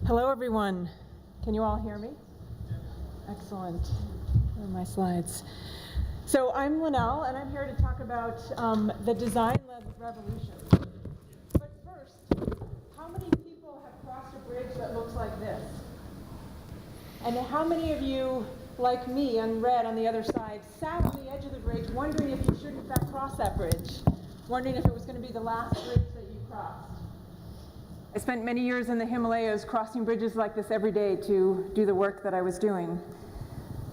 Hello, everyone. Can you all hear me? Excellent. Where are my slides? So I'm Lynelle, and I'm here to talk about the design-led revolution. But first, how many people have crossed a bridge that looks like this? And how many of you, like me, on red on the other side, sat on the edge of the bridge wondering if you should in fact cross that bridge, wondering if it was going to be the last bridge that you crossed? I spent many years in the Himalayas crossing bridges like this every day to do the work that I was doing.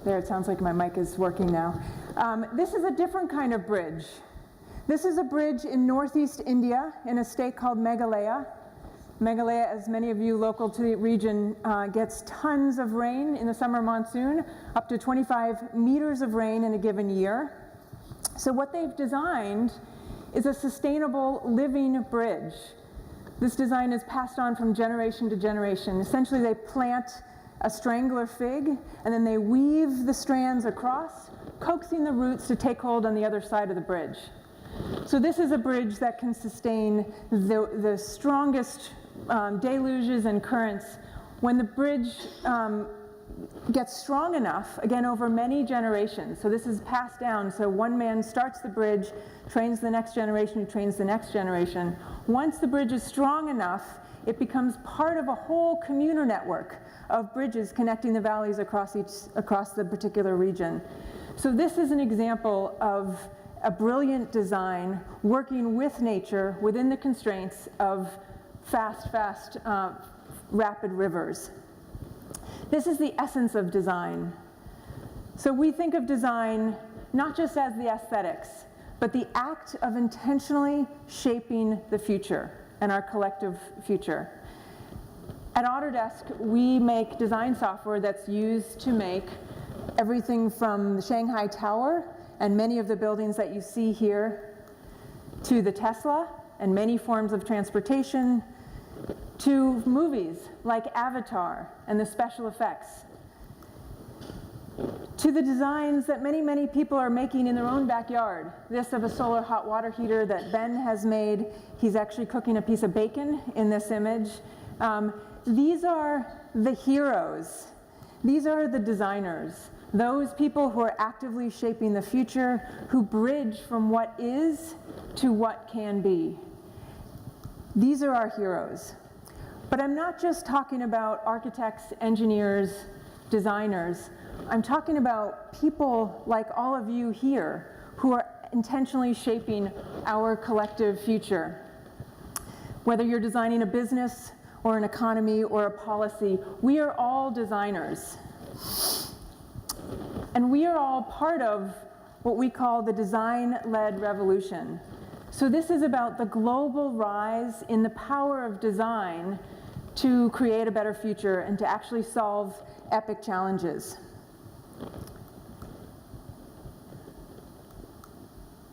There, it sounds like my mic is working now. This is a different kind of bridge. This is a bridge in northeast India in a state called Meghalaya. Meghalaya, as many of you local to the region, gets tons of rain in the summer monsoon, up to 25 meters of rain in a given year. So what they've designed is a sustainable living bridge. This design is passed on from generation to generation. Essentially, they plant a strangler fig, and then they weave the strands across, coaxing the roots to take hold on the other side of the bridge. So this is a bridge that can sustain the strongest deluges and currents. When the bridge gets strong enough, again, over many generations, so this is passed down, so one man starts the bridge, trains the next generation, who trains the next generation. Once the bridge is strong enough, it becomes part of a whole commuter network of bridges connecting the valleys across the particular region. So this is an example of a brilliant design working with nature within the constraints of fast, rapid rivers. This is the essence of design. So we think of design not just as the aesthetics, but the act of intentionally shaping the future and our collective future. At Autodesk, we make design software that's used to make everything from the Shanghai Tower and many of the buildings that you see here, to the Tesla and many forms of transportation, to movies like Avatar and the special effects, to the designs that many people are making in their own backyard. This of a solar hot water heater that Ben has made. He's actually cooking a piece of bacon in this image. These are the heroes. These are the designers. Those people who are actively shaping the future, who bridge from what is to what can be. These are our heroes. But I'm not just talking about architects, engineers, designers. I'm talking about people like all of you here who are intentionally shaping our collective future. Whether you're designing a business or an economy or a policy, we are all designers. And we are all part of what we call the design-led revolution. So this is about the global rise in the power of design to create a better future and to actually solve epic challenges.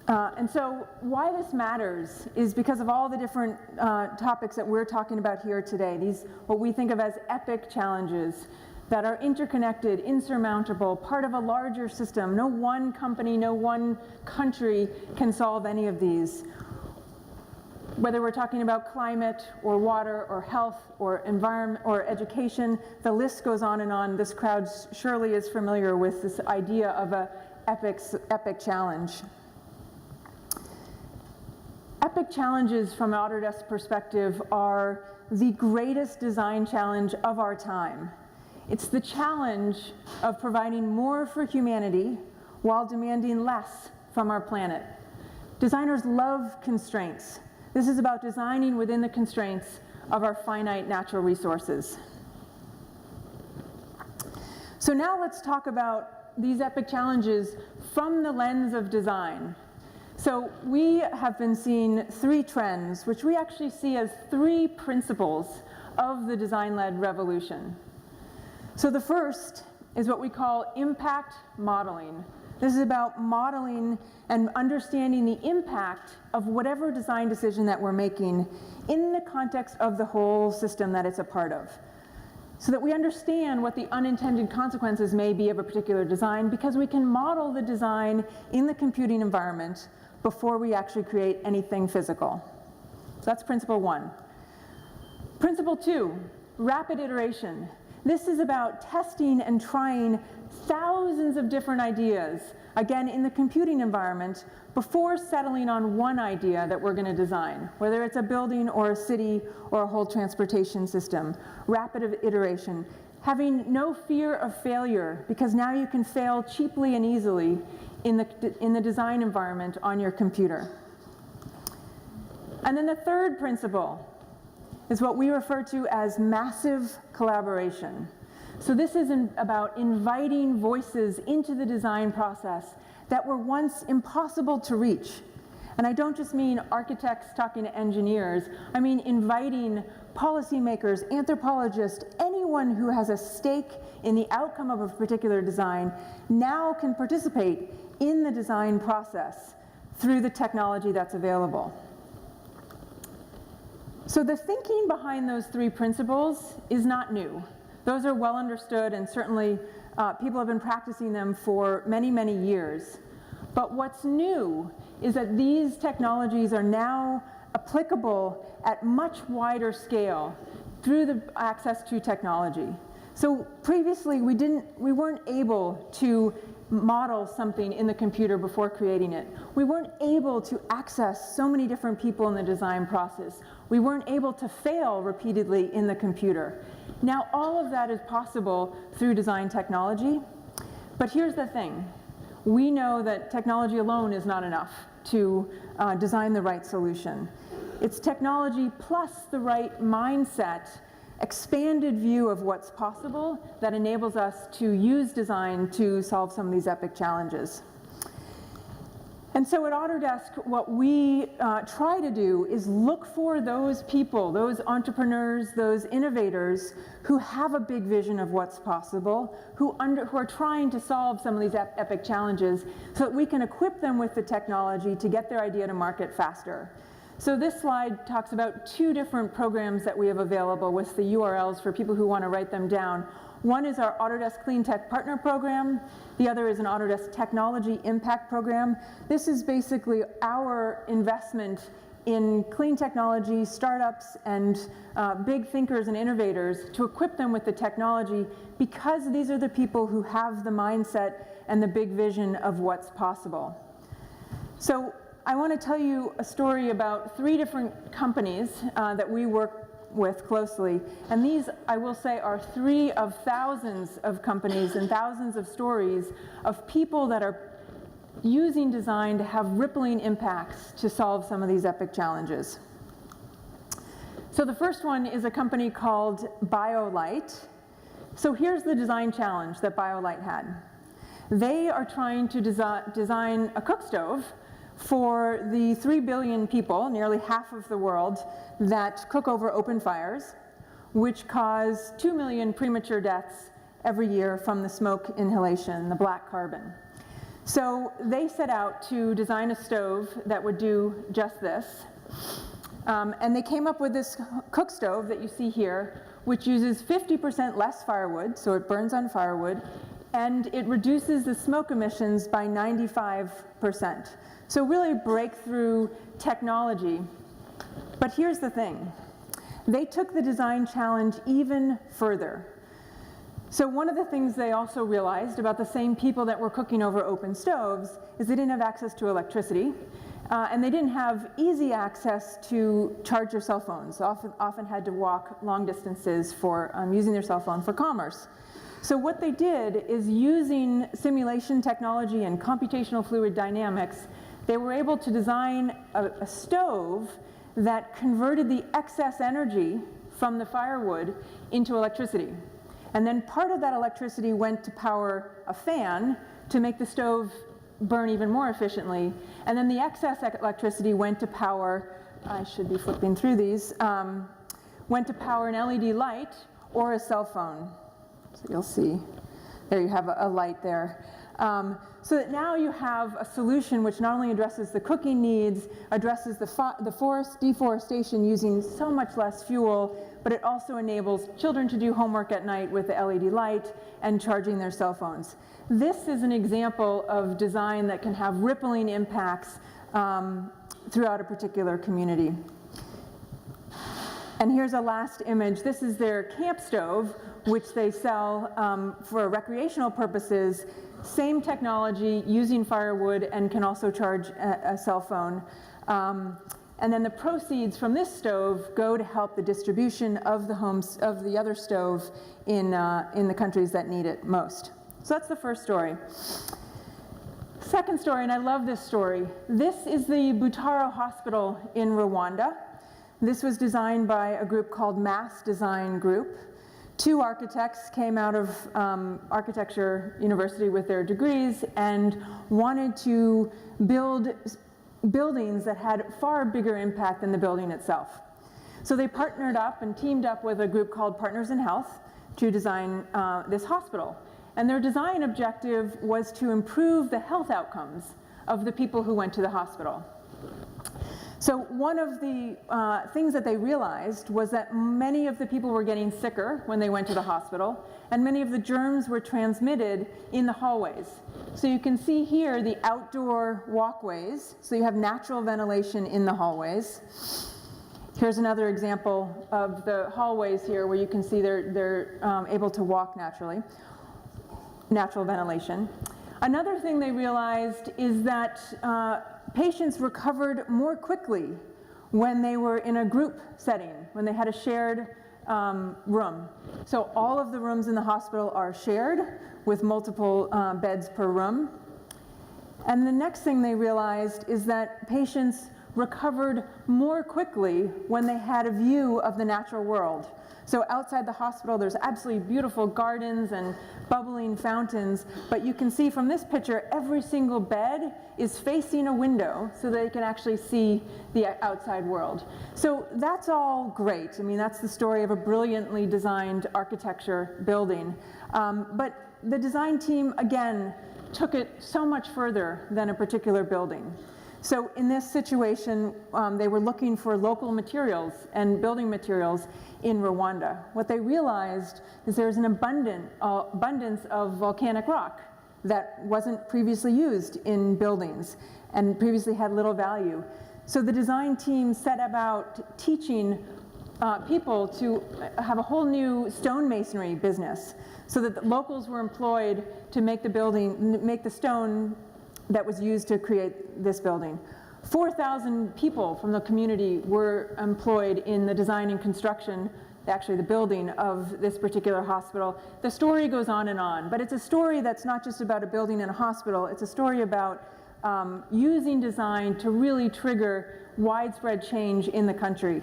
And so why this matters is because of all the different topics that we're talking about here today. These, what we think of as epic challenges that are interconnected, insurmountable, part of a larger system. No one company, no one country can solve any of these. Whether we're talking about climate or water or health or environment or education, the list goes on and on. This crowd surely is familiar with this idea of an epic challenge. Epic challenges from Autodesk's perspective are the greatest design challenge of our time. It's the challenge of providing more for humanity while demanding less from our planet. Designers love constraints. This is about designing within the constraints of our finite natural resources. So now let's talk about these epic challenges from the lens of design. So we have been seeing three trends, which we actually see as three principles of the design-led revolution. So the first is what we call impact modeling. This is about modeling and understanding the impact of whatever design decision that we're making in the context of the whole system that it's a part of, so that we understand what the unintended consequences may be of a particular design, because we can model the design in the computing environment before we actually create anything physical. So that's principle one. Principle two rapid iteration. This is about testing and trying thousands of different ideas, again, in the computing environment, before settling on one idea that we're going to design, whether it's a building or a city or a whole transportation system. Rapid iteration. Having no fear of failure, because now you can fail cheaply and easily in the design environment on your computer. And then the third principle is what we refer to as massive collaboration. So this is about inviting voices into the design process that were once impossible to reach. And I don't just mean architects talking to engineers, I mean inviting policymakers, anthropologists, anyone who has a stake in the outcome of a particular design now can participate in the design process through the technology that's available. So the thinking behind those three principles is not new. Those are well understood, and certainly people have been practicing them for many, many years. But what's new is that these technologies are now applicable at much wider scale through the access to technology. So previously we weren't able to model something in the computer before creating it. We weren't able to access so many different people in the design process. We weren't able to fail repeatedly in the computer. Now all of that is possible through design technology, but here's the thing. We know that technology alone is not enough to design the right solution. It's technology plus the right mindset, expanded view of what's possible that enables us to use design to solve some of these epic challenges. And so at Autodesk, what we try to do is look for those people, those entrepreneurs, those innovators who have a big vision of what's possible, who are trying to solve some of these epic challenges so that we can equip them with the technology to get their idea to market faster. So this slide talks about two different programs that we have available with the URLs for people who want to write them down. One is our Autodesk Clean Tech Partner Program. The other is an Autodesk Technology Impact Program. This is basically our investment in clean technology, startups, and big thinkers and innovators to equip them with the technology, because these are the people who have the mindset and the big vision of what's possible. So I want to tell you a story about three different companies that we work with closely. And these, I will say, are three of thousands of companies and thousands of stories of people that are using design to have rippling impacts to solve some of these epic challenges. So the first one is a company called BioLite. So here's the design challenge that BioLite had. They are trying to design a cook stove for the 3 billion people, nearly half of the world, that cook over open fires, which cause 2 million premature deaths every year from the smoke inhalation, the black carbon. So they set out to design a stove that would do just this. And they came up with this cook stove that you see here, which uses 50% less firewood, so it burns on firewood, and it reduces the smoke emissions by 95%. So really breakthrough technology. But here's the thing. They took the design challenge even further. So one of the things they also realized about the same people that were cooking over open stoves is they didn't have access to electricity, and they didn't have easy access to charge their cell phones. Often had to walk long distances for using their cell phone for commerce. So what they did is, using simulation technology and computational fluid dynamics, they were able to design a stove that converted the excess energy from the firewood into electricity. And then part of that electricity went to power a fan to make the stove burn even more efficiently. And then the excess electricity went to power, I should be flipping through these, went to power an LED light or a cell phone. So you'll see, there you have a light there. So that now you have a solution which not only addresses the cooking needs, addresses the forest deforestation using so much less fuel, but it also enables children to do homework at night with the LED light and charging their cell phones. This is an example of design that can have rippling impacts throughout a particular community. And here's a last image. This is their camp stove, which they sell for recreational purposes. Same technology, using firewood, and can also charge a cell phone. And then the proceeds from this stove go to help the distribution of the other stove in the countries that need it most. So that's the first story. Second story, and I love this story. This is the Bhutaro Hospital in Rwanda. This was designed by a group called Mass Design Group. 2 architects came out of architecture university with their degrees and wanted to build buildings that had far bigger impact than the building itself. So they partnered up and teamed up with a group called Partners in Health to design this hospital. And their design objective was to improve the health outcomes of the people who went to the hospital. So one of the things that they realized was that many of the people were getting sicker when they went to the hospital, and many of the germs were transmitted in the hallways. So you can see here the outdoor walkways. So you have natural ventilation in the hallways. Here's another example of the hallways here where you can see they're able to walk naturally. Natural ventilation. Another thing they realized is that patients recovered more quickly when they were in a group setting, when they had a shared room. So all of the rooms in the hospital are shared with multiple beds per room. And the next thing they realized is that patients recovered more quickly when they had a view of the natural world. So outside the hospital, there's absolutely beautiful gardens and bubbling fountains, but you can see from this picture, every single bed is facing a window so they can actually see the outside world. So that's all great. I mean, that's the story of a brilliantly designed architecture building. But the design team, again, took it so much further than a particular building. So in this situation, they were looking for local materials and building materials in Rwanda. What they realized is there's an abundance of volcanic rock that wasn't previously used in buildings and previously had little value. So the design team set about teaching people to have a whole new stonemasonry business so that the locals were employed to make the stone that was used to create this building. 4,000 people from the community were employed in the design and construction, actually the building of this particular hospital. The story goes on, but it's a story that's not just about a building and a hospital, it's a story about using design to really trigger widespread change in the country.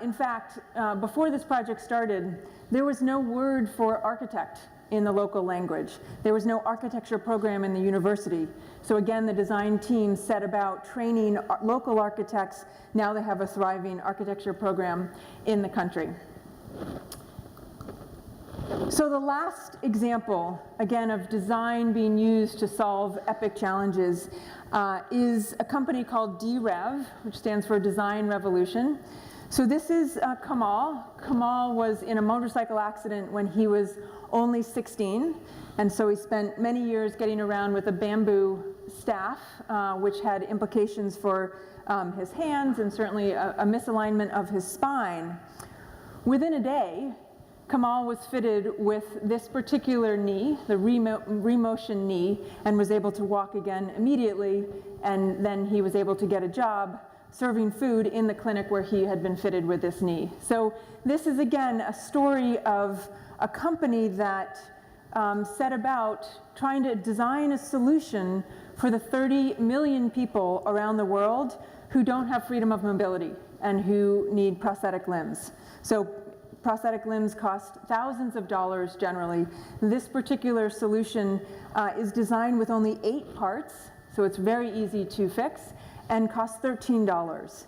In fact, before this project started, there was no word for architect in the local language. There was no architecture program in the university. So again, the design team set about training local architects. Now they have a thriving architecture program in the country. So the last example, again, of design being used to solve epic challenges is a company called DREV, which stands for Design Revolution. So this is Kamal. Kamal was in a motorcycle accident when he was only 16, and so he spent many years getting around with a bamboo staff, which had implications for his hands and certainly a misalignment of his spine. Within a day, Kamal was fitted with this particular knee, the remotion knee, and was able to walk again immediately, and then he was able to get a job serving food in the clinic where he had been fitted with this knee. So this is, again, a story of a company that set about trying to design a solution for the 30 million people around the world who don't have freedom of mobility and who need prosthetic limbs. So prosthetic limbs cost thousands of dollars generally. This particular solution is designed with only 8 parts, so it's very easy to fix, and costs $13.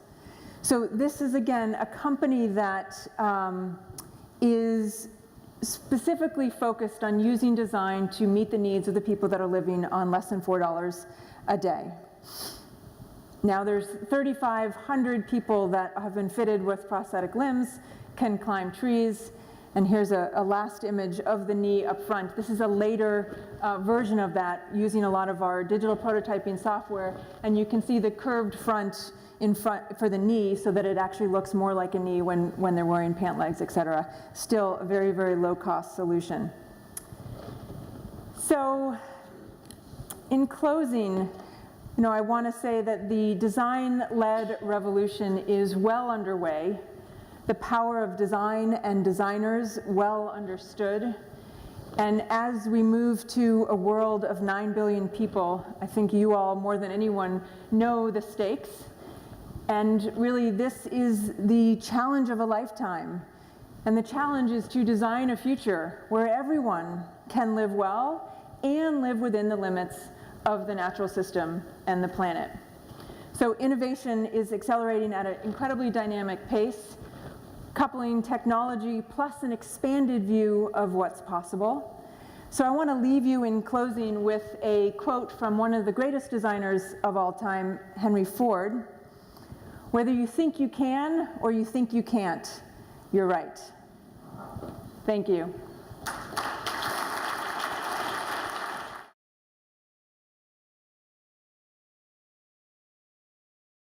So this is, again, a company that is specifically focused on using design to meet the needs of the people that are living on less than $4 a day. Now there's 3,500 people that have been fitted with prosthetic limbs, can climb trees, and here's a last image of the knee up front. This is a later version of that using a lot of our digital prototyping software, and you can see the curved front in front for the knee so that it actually looks more like a knee when they're wearing pant legs, etc. Still a very, very low-cost solution. So in closing, I want to say that the design-led revolution is well underway. The power of design and designers well understood. And as we move to a world of 9 billion people, I think you all, more than anyone, know the stakes. And really, this is the challenge of a lifetime. And the challenge is to design a future where everyone can live well and live within the limits of the natural system and the planet. So innovation is accelerating at an incredibly dynamic pace, coupling technology plus an expanded view of what's possible. So I want to leave you in closing with a quote from one of the greatest designers of all time, Henry Ford. "Whether you think you can or you think you can't, you're right." Thank you.